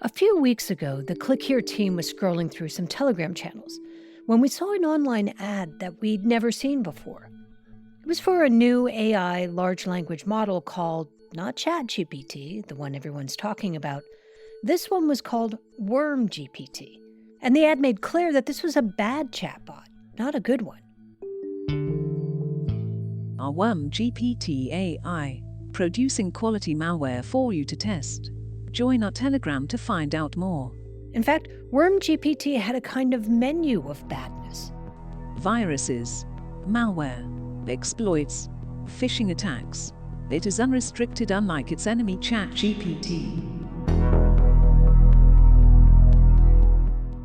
A few weeks ago, the Click Here team was scrolling through some Telegram channels when we saw an online ad that we'd never seen before. It was for a new AI large language model called, not ChatGPT, the one everyone's talking about. This one was called WormGPT, and the ad made clear that this was a bad chatbot, not a good one. Our WormGPT AI, producing quality malware for you to test. Join our Telegram to find out more. In fact, WormGPT had a kind of menu of badness. Viruses, malware, exploits, phishing attacks. It is unrestricted, unlike its enemy ChatGPT.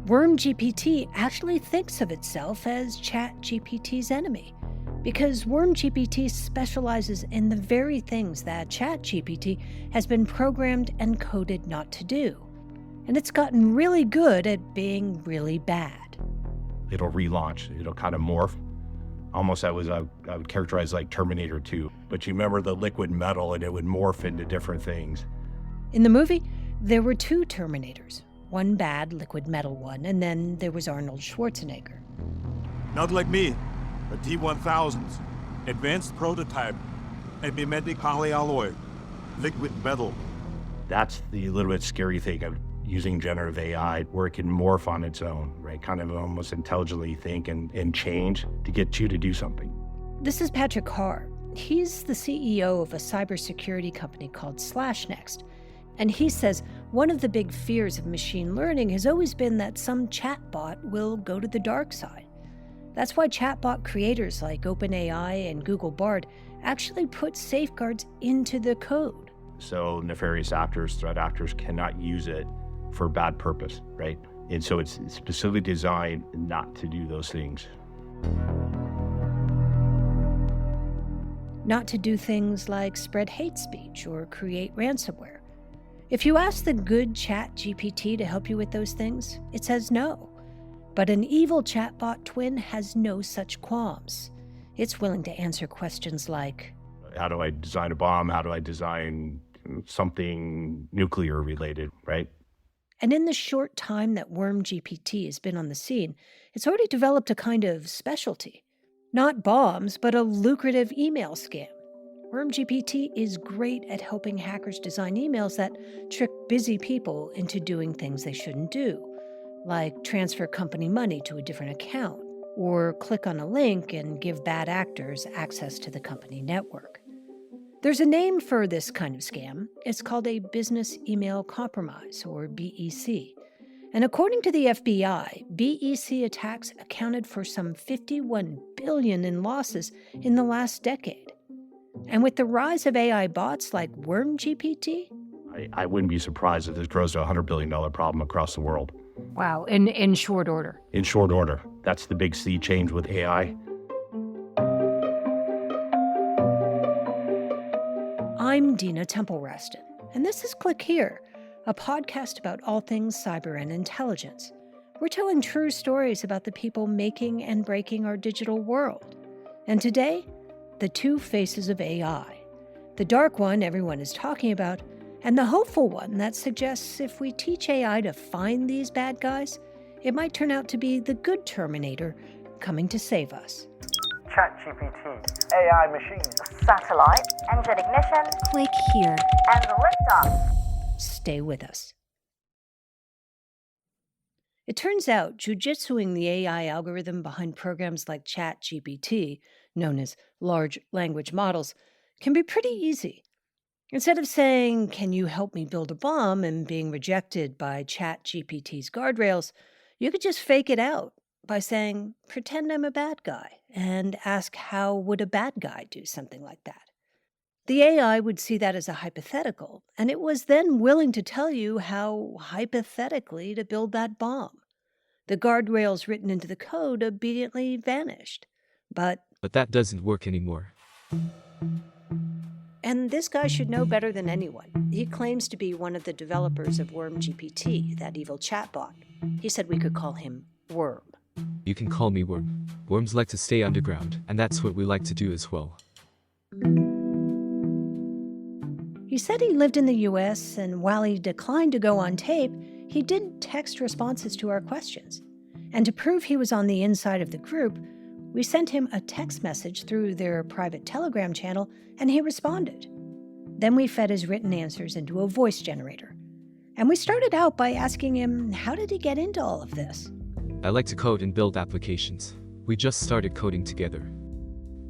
WormGPT actually thinks of itself as ChatGPT's enemy, because WormGPT specializes in the very things that ChatGPT has been programmed and coded not to do. And it's gotten really good at being really bad. It'll relaunch, it'll kind of morph. Almost I would characterize like Terminator 2. But you remember the liquid metal and it would morph into different things. In the movie, there were two Terminators. One bad liquid metal one, and then there was Arnold Schwarzenegger. Not like me. A T-1000s, advanced prototype, a mimetic polyalloy, liquid metal. That's the little bit scary thing of using generative AI, where it can morph on its own, right? Kind of almost intelligently think and change to get you to do something. This is Patrick Carr. He's the CEO of a cybersecurity company called SlashNext. And he says one of the big fears of machine learning has always been that some chatbot will go to the dark side. That's why chatbot creators like OpenAI and Google Bard actually put safeguards into the code. So nefarious actors, threat actors cannot use it for bad purpose, right? And so it's specifically designed not to do those things. Not to do things like spread hate speech or create ransomware. If you ask the good ChatGPT to help you with those things, it says no. But an evil chatbot twin has no such qualms. It's willing to answer questions like, how do I design a bomb? How do I design something nuclear related, right? And in the short time that WormGPT has been on the scene, it's already developed a kind of specialty. Not bombs, but a lucrative email scam. WormGPT is great at helping hackers design emails that trick busy people into doing things they shouldn't do, like transfer company money to a different account, or click on a link and give bad actors access to the company network. There's a name for this kind of scam. It's called a business email compromise, or BEC. And according to the FBI, BEC attacks accounted for some $51 billion in losses in the last decade. And with the rise of AI bots like WormGPT, I wouldn't be surprised if this grows to a $100 billion problem across the world. Wow, in short order. In short order. That's the big sea change with AI. I'm Dina Temple-Raston, and this is Click Here, a podcast about all things cyber and intelligence. We're telling true stories about the people making and breaking our digital world. And today, the two faces of AI. The dark one everyone is talking about, and the hopeful one that suggests if we teach AI to find these bad guys, it might turn out to be the good Terminator coming to save us. ChatGPT, AI machines, satellite, engine ignition, Click Here, and liftoff. Stay with us. It turns out jujitsuing the AI algorithm behind programs like ChatGPT, known as large language models, can be pretty easy. Instead of saying, "Can you help me build a bomb?" and being rejected by ChatGPT's guardrails, you could just fake it out by saying, "Pretend I'm a bad guy," and ask how would a bad guy do something like that. The AI would see that as a hypothetical, and it was then willing to tell you how hypothetically to build that bomb. The guardrails written into the code obediently vanished. But that doesn't work anymore. And this guy should know better than anyone. He claims to be one of the developers of WormGPT, that evil chatbot. He said we could call him Worm. You can call me Worm. Worms like to stay underground, and that's what we like to do as well. He said he lived in the US, and while he declined to go on tape, he did text responses to our questions. And to prove he was on the inside of the group, we sent him a text message through their private Telegram channel, and he responded. Then we fed his written answers into a voice generator. And we started out by asking him, how did he get into all of this? I like to code and build applications. We just started coding together.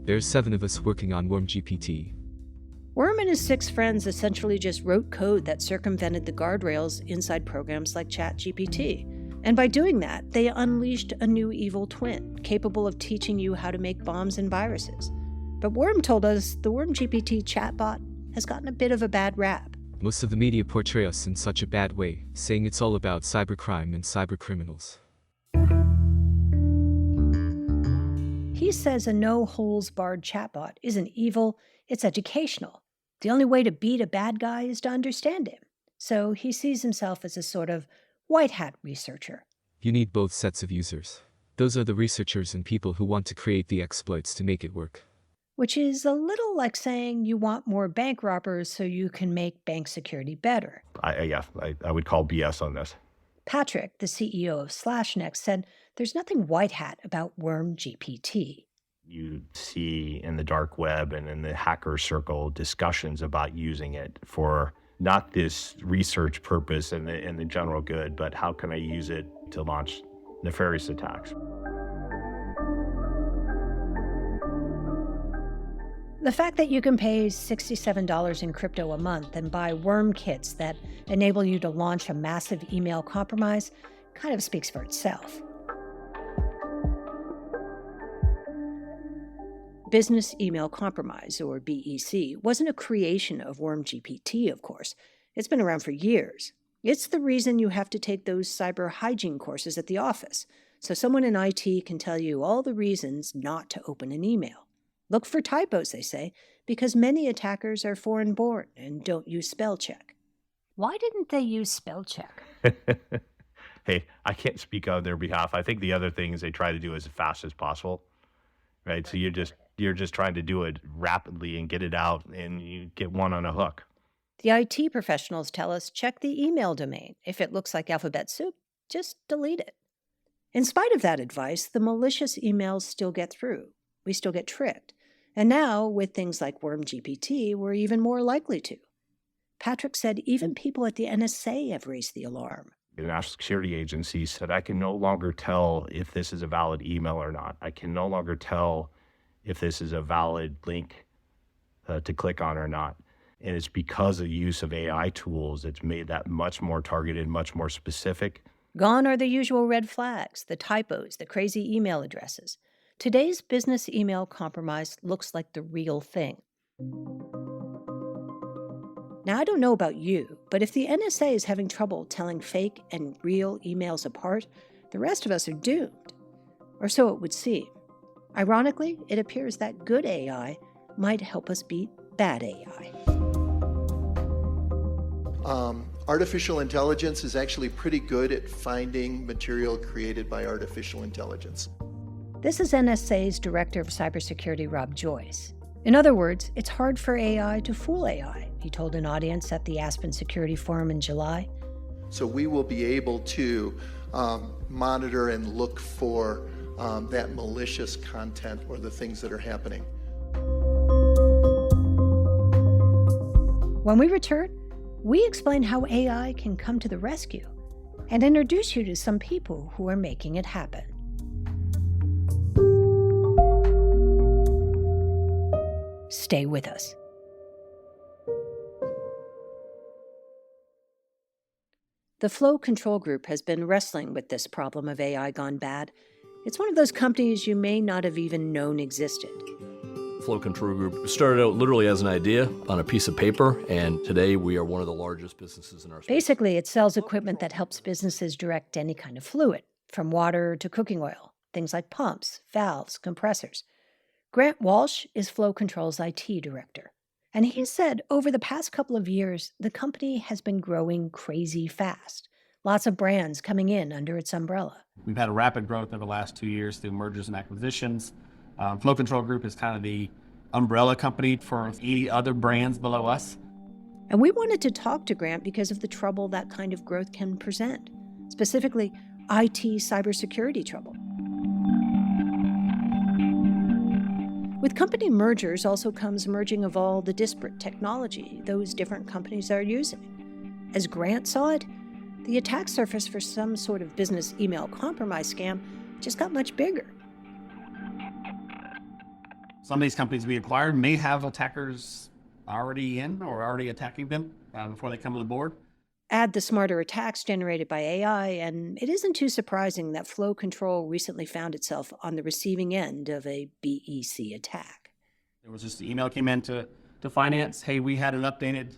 There's 7 of us working on WormGPT. Worm and his 6 friends essentially just wrote code that circumvented the guardrails inside programs like ChatGPT. And by doing that, they unleashed a new evil twin, capable of teaching you how to make bombs and viruses. But Worm told us the WormGPT chatbot has gotten a bit of a bad rap. Most of the media portray us in such a bad way, saying it's all about cybercrime and cybercriminals. He says a no-holes-barred chatbot isn't evil, it's educational. The only way to beat a bad guy is to understand him. So he sees himself as a sort of white hat researcher. You need both sets of users. Those are the researchers and people who want to create the exploits to make it work. Which is a little like saying you want more bank robbers so you can make bank security better. I would call BS on this. Patrick, the CEO of SlashNext, said there's nothing white hat about WormGPT. You see in the dark web and in the hacker circle discussions about using it for not this research purpose and the general good, but how can I use it to launch nefarious attacks? The fact that you can pay $67 in crypto a month and buy worm kits that enable you to launch a massive email compromise kind of speaks for itself. Business Email Compromise, or BEC, wasn't a creation of WormGPT, of course. It's been around for years. It's the reason you have to take those cyber hygiene courses at the office, so someone in IT can tell you all the reasons not to open an email. Look for typos, they say, because many attackers are foreign-born and don't use spell check. Why didn't they use spell check? Hey, I can't speak on their behalf. I think the other thing is they try to do as fast as possible, right? So you're just trying to do it rapidly and get it out, and you get one on a hook. The IT professionals tell us check the email domain. If it looks like alphabet soup, just delete it. In spite of that advice, the malicious emails still get through. We still get tricked. And now, with things like WormGPT, we're even more likely to. Patrick said even people at the NSA have raised the alarm. The National Security Agency said, I can no longer tell if this is a valid email or not. I can no longer tell if this is a valid link to click on or not. And it's because of the use of AI tools that's made that much more targeted, much more specific. Gone are the usual red flags, the typos, the crazy email addresses. Today's business email compromise looks like the real thing. Now, I don't know about you, but if the NSA is having trouble telling fake and real emails apart, the rest of us are doomed. Or so it would seem. Ironically, it appears that good AI might help us beat bad AI. Artificial intelligence is actually pretty good at finding material created by artificial intelligence. This is NSA's Director of Cybersecurity, Rob Joyce. In other words, it's hard for AI to fool AI, he told an audience at the Aspen Security Forum in July. So we will be able to monitor and look for that malicious content or the things that are happening. When we return, we explain how AI can come to the rescue and introduce you to some people who are making it happen. Stay with us. The Flow Control Group has been wrestling with this problem of AI gone bad. It's one of those companies you may not have even known existed. Flow Control Group started out literally as an idea on a piece of paper, and today we are one of the largest businesses in our space. Basically, it sells equipment that helps businesses direct any kind of fluid, from water to cooking oil, things like pumps, valves, compressors. Grant Walsh is Flow Control's IT director. And he said over the past couple of years, the company has been growing crazy fast. Lots of brands coming in under its umbrella. We've had a rapid growth over the last 2 years through mergers and acquisitions. Flow Control Group is kind of the umbrella company for 80 other brands below us. And we wanted to talk to Grant because of the trouble that kind of growth can present, specifically IT cybersecurity trouble. With company mergers also comes merging of all the disparate technology those different companies are using. As Grant saw it, the attack surface for some sort of business email compromise scam just got much bigger. Some of these companies we acquired may have attackers already in or already attacking them before they come on board. Add the smarter attacks generated by AI, and it isn't too surprising that Flow Control recently found itself on the receiving end of a BEC attack. There was just an email came in to finance. Hey, we had an updated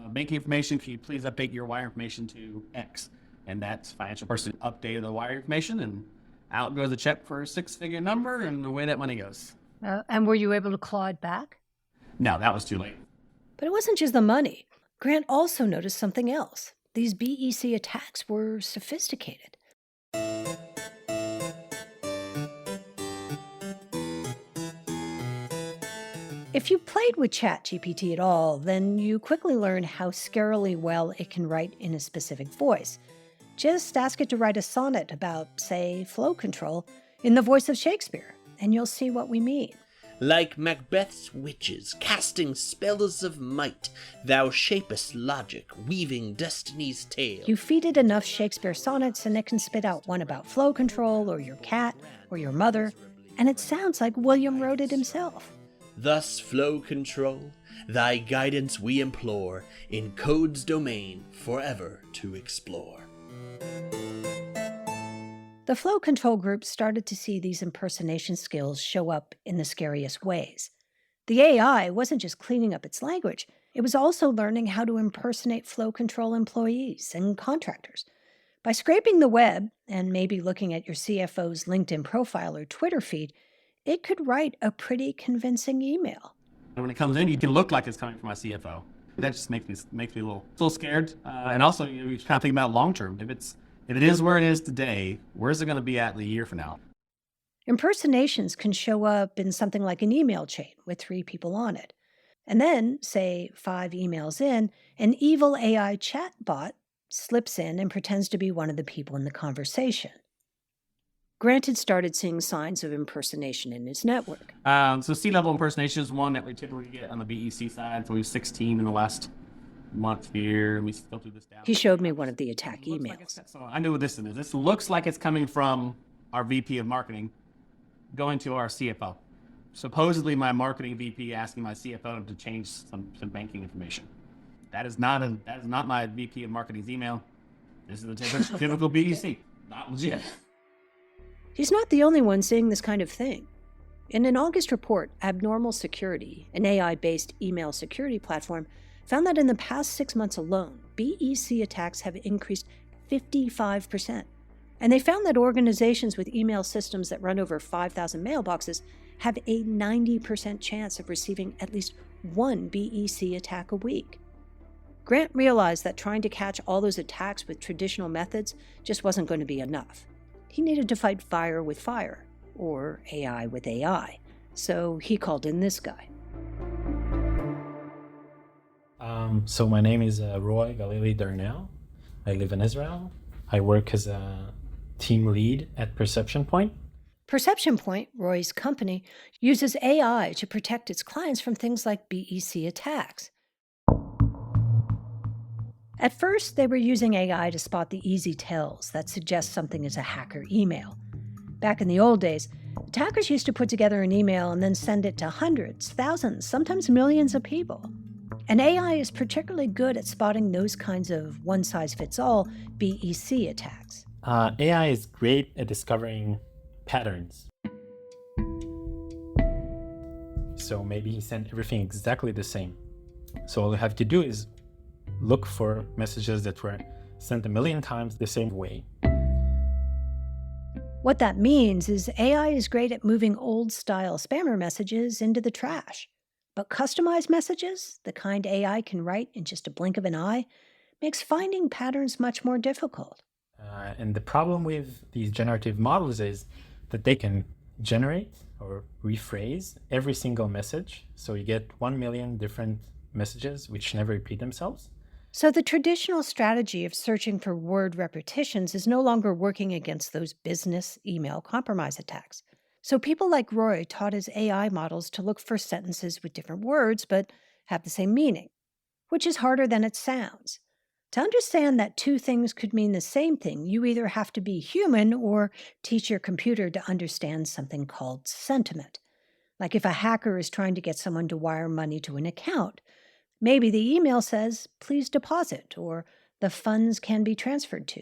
bank information. Can you please update your wire information to X? And that financial person updated the wire information, and out goes a check for a 6-figure number, and away that money goes. And were you able to claw it back? No, that was too late. But it wasn't just the money. Grant also noticed something else. These BEC attacks were sophisticated. If you played with ChatGPT at all, then you quickly learn how scarily well it can write in a specific voice. Just ask it to write a sonnet about, say, flow control in the voice of Shakespeare, and you'll see what we mean. Like Macbeth's witches, casting spells of might, thou shapest logic, weaving destiny's tale. You feed it enough Shakespeare sonnets and it can spit out one about flow control or your cat or your mother, and it sounds like William wrote it himself. Thus flow control, thy guidance we implore, in code's domain forever to explore. The Flow Control group started to see these impersonation skills show up in the scariest ways. The AI wasn't just cleaning up its language, it was also learning how to impersonate Flow Control employees and contractors. By scraping the web, and maybe looking at your CFO's LinkedIn profile or Twitter feed, it could write a pretty convincing email. And when it comes in, you can look like it's coming from my CFO. That just makes me a little scared. And also, you kind of think about long term. If it is where it is today, where's it going to be at in a year from now? Impersonations can show up in something like an email chain with 3 people on it. And then, say 5 emails in, an evil AI chatbot slips in and pretends to be one of the people in the conversation. Grant had started seeing signs of impersonation in his network. So C-level impersonation is one that we typically get on the BEC side. So we have 16 in the last month here, and we filter this down. He showed me one of the attack emails. So I knew what this is. This looks like it's coming from our VP of marketing going to our CFO. Supposedly my marketing VP asking my CFO to change some banking information. That is not my VP of marketing's email. This is a typical BEC. Not legit. He's not the only one seeing this kind of thing. In an August report, Abnormal Security, an AI-based email security platform, found that in the past 6 months alone, BEC attacks have increased 55%. And they found that organizations with email systems that run over 5,000 mailboxes have a 90% chance of receiving at least one BEC attack a week. Grant realized that trying to catch all those attacks with traditional methods just wasn't going to be enough. He needed to fight fire with fire, or AI with AI. So he called in this guy. So my name is Roy Galili Darnell. I live in Israel. I work as a team lead at Perception Point. Perception Point, Roy's company, uses AI to protect its clients from things like BEC attacks. At first, they were using AI to spot the easy tells that suggest something is a hacker email. Back in the old days, attackers used to put together an email and then send it to hundreds, thousands, sometimes millions of people. And AI is particularly good at spotting those kinds of one-size-fits-all BEC attacks. AI is great at discovering patterns. So maybe he sent everything exactly the same. So all you have to do is look for messages that were sent 1 million times the same way. What that means is AI is great at moving old-style spammer messages into the trash. But customized messages, the kind AI can write in just a blink of an eye, makes finding patterns much more difficult. And the problem with these generative models is that they can generate or rephrase every single message. So you get 1 million different messages which never repeat themselves. So the traditional strategy of searching for word repetitions is no longer working against those business email compromise attacks. So people like Roy taught his AI models to look for sentences with different words but have the same meaning, which is harder than it sounds. To understand that two things could mean the same thing, you either have to be human or teach your computer to understand something called sentiment. Like if a hacker is trying to get someone to wire money to an account, maybe the email says, please deposit, or the funds can be transferred to.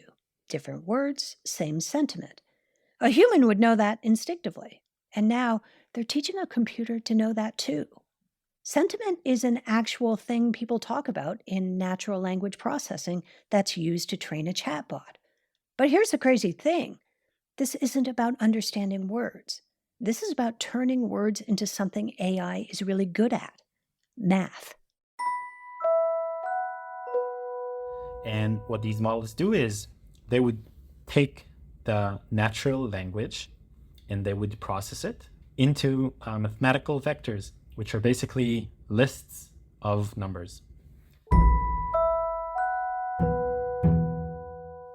Different words, same sentiment. A human would know that instinctively, and now they're teaching a computer to know that too. Sentiment is an actual thing people talk about in natural language processing that's used to train a chatbot. But here's the crazy thing. This isn't about understanding words. This is about turning words into something AI is really good at: math. And what these models do is they would take the natural language and they would process it into mathematical vectors, which are basically lists of numbers.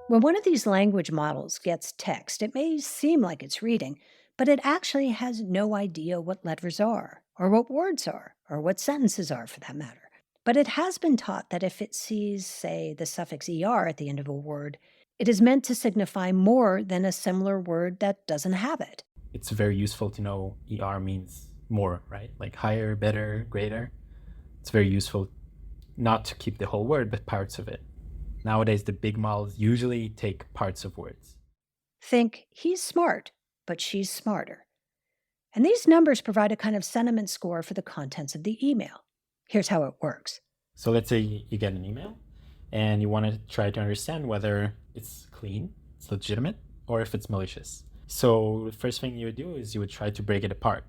When one of these language models gets text, it may seem like it's reading, but it actually has no idea what letters are, or what words are, or what sentences are for that matter. But it has been taught that if it sees, say, the suffix er at the end of a word, it is meant to signify more than a similar word that doesn't have it. It's very useful to know er means more, right? Like higher, better, greater. It's very useful not to keep the whole word, but parts of it. Nowadays, the big models usually take parts of words. Think, he's smart, but she's smarter. And these numbers provide a kind of sentiment score for the contents of the email. Here's how it works. So let's say you get an email and you want to try to understand whether it's clean, it's legitimate, or if it's malicious. So the first thing you would do is you would try to break it apart.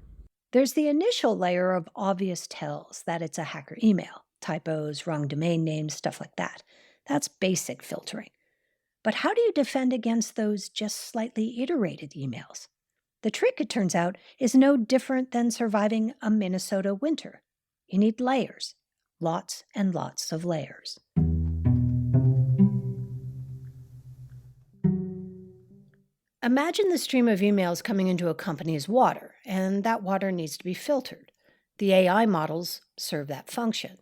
There's the initial layer of obvious tells that it's a hacker email: typos, wrong domain names, stuff like that. That's basic filtering. But how do you defend against those just slightly iterated emails? The trick, it turns out, is no different than surviving a Minnesota winter. You need layers, lots and lots of layers. Imagine the stream of emails coming into a company as water, and that water needs to be filtered. The AI models serve that function.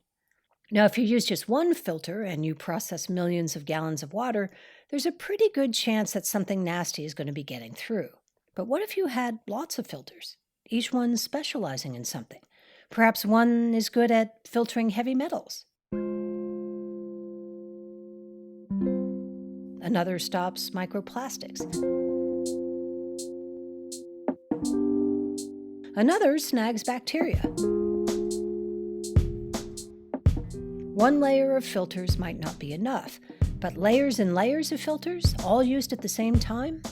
Now, if you use just one filter and you process millions of gallons of water, there's a pretty good chance that something nasty is going to be getting through. But what if you had lots of filters, each one specializing in something? Perhaps one is good at filtering heavy metals. Another stops microplastics. Another snags bacteria. One layer of filters might not be enough, but layers and layers of filters, all used at the same time?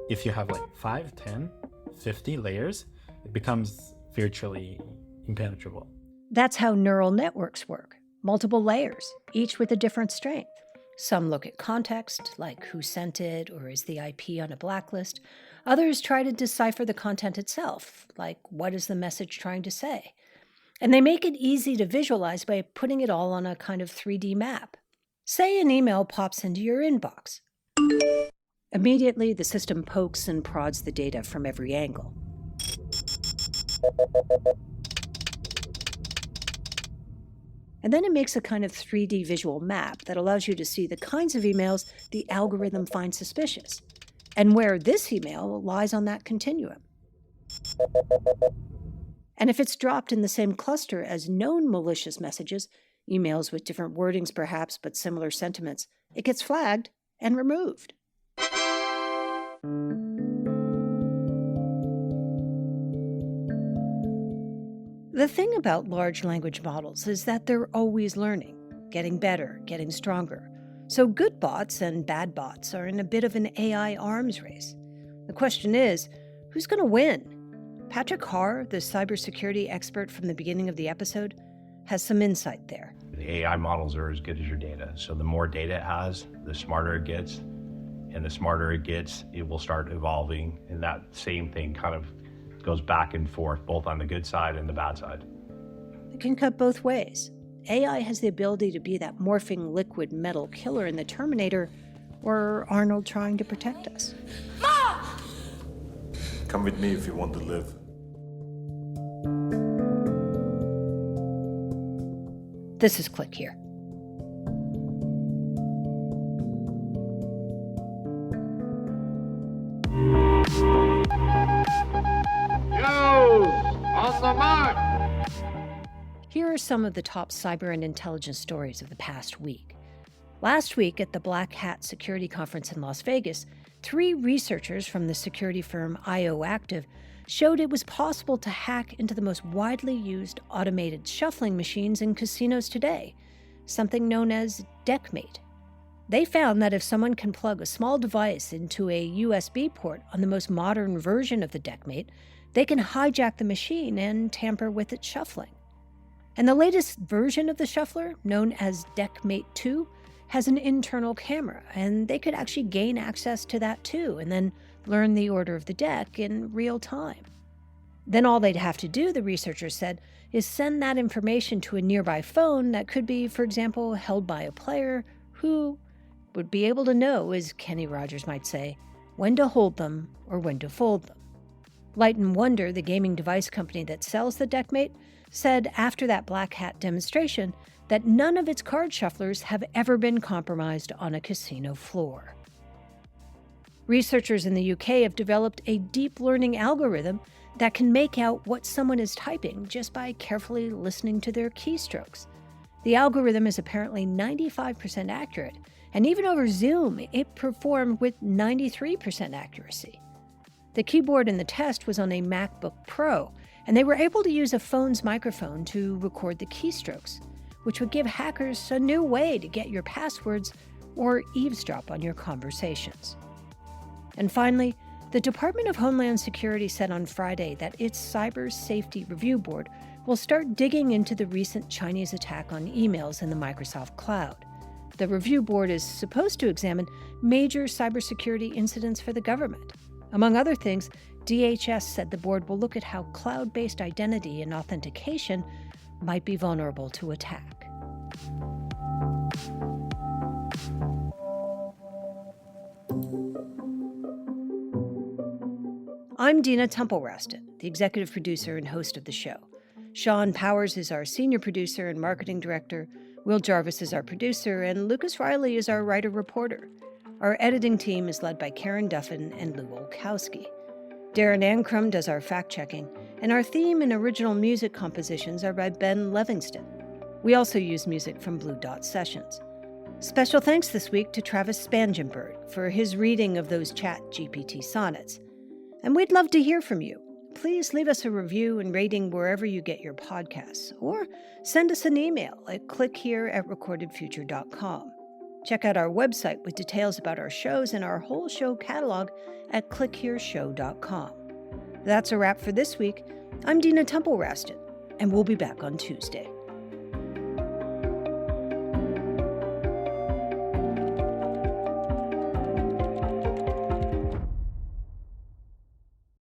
If you have like 5, 10, 50 layers, it becomes virtually impenetrable. That's how neural networks work. Multiple layers, each with a different strength. Some look at context, like who sent it or is the IP on a blacklist. Others try to decipher the content itself, like what is the message trying to say. And they make it easy to visualize by putting it all on a kind of 3D map. Say an email pops into your inbox. Immediately, the system pokes and prods the data from every angle. And then it makes a kind of 3D visual map that allows you to see the kinds of emails the algorithm finds suspicious, and where this email lies on that continuum. And if it's dropped in the same cluster as known malicious messages, emails with different wordings perhaps, but similar sentiments, it gets flagged and removed. The thing about large language models is that they're always learning, getting better, getting stronger. So good bots and bad bots are in a bit of an AI arms race. The question is, who's going to win? Patrick Haar, the cybersecurity expert from the beginning of the episode, has some insight there. The AI models are as good as your data. So the more data it has, the smarter it gets. And the smarter it gets, it will start evolving. And that same thing kind of It goes back and forth, both on the good side and the bad side. It can cut both ways. AI has the ability to be that morphing liquid metal killer in the Terminator, or Arnold trying to protect us. Come with me if you want to live. This is Click Here. On the mark! Here are some of the top cyber and intelligence stories of the past week. Last week at the Black Hat Security Conference in Las Vegas, 3 researchers from the security firm IO Active showed it was possible to hack into the most widely used automated shuffling machines in casinos today, something known as Deckmate. They found that if someone can plug a small device into a USB port on the most modern version of the Deckmate, they can hijack the machine and tamper with its shuffling. And the latest version of the shuffler, known as Deckmate 2, has an internal camera, and they could actually gain access to that too, and then learn the order of the deck in real time. Then all they'd have to do, the researchers said, is send that information to a nearby phone that could be, for example, held by a player who would be able to know, as Kenny Rogers might say, when to hold them or when to fold them. Light & Wonder, the gaming device company that sells the Deckmate, said after that Black Hat demonstration that none of its card shufflers have ever been compromised on a casino floor. Researchers in the UK have developed a deep learning algorithm that can make out what someone is typing just by carefully listening to their keystrokes. The algorithm is apparently 95% accurate, and even over Zoom, it performed with 93% accuracy. The keyboard in the test was on a MacBook Pro, and they were able to use a phone's microphone to record the keystrokes, which would give hackers a new way to get your passwords or eavesdrop on your conversations. And finally, the Department of Homeland Security said on Friday that its Cyber Safety Review Board will start digging into the recent Chinese attack on emails in the Microsoft cloud. The review board is supposed to examine major cybersecurity incidents for the government. Among other things, DHS said the board will look at how cloud-based identity and authentication might be vulnerable to attack. I'm Dina Temple-Raston, the executive producer and host of the show. Sean Powers is our senior producer and marketing director, Will Jarvis is our producer, and Lucas Riley is our writer-reporter. Our editing team is led by Karen Duffin and Lou Olkowski. Darren Ankrum does our fact-checking, and our theme and original music compositions are by Ben Levingston. We also use music from Blue Dot Sessions. Special thanks this week to Travis Spangenberg for his reading of those ChatGPT sonnets. And we'd love to hear from you. Please leave us a review and rating wherever you get your podcasts, or send us an email at clickhere@recordedfuture.com. Check out our website with details about our shows and our whole show catalog at clickhereshow.com. That's a wrap for this week. I'm Dina Temple-Raston, and we'll be back on Tuesday.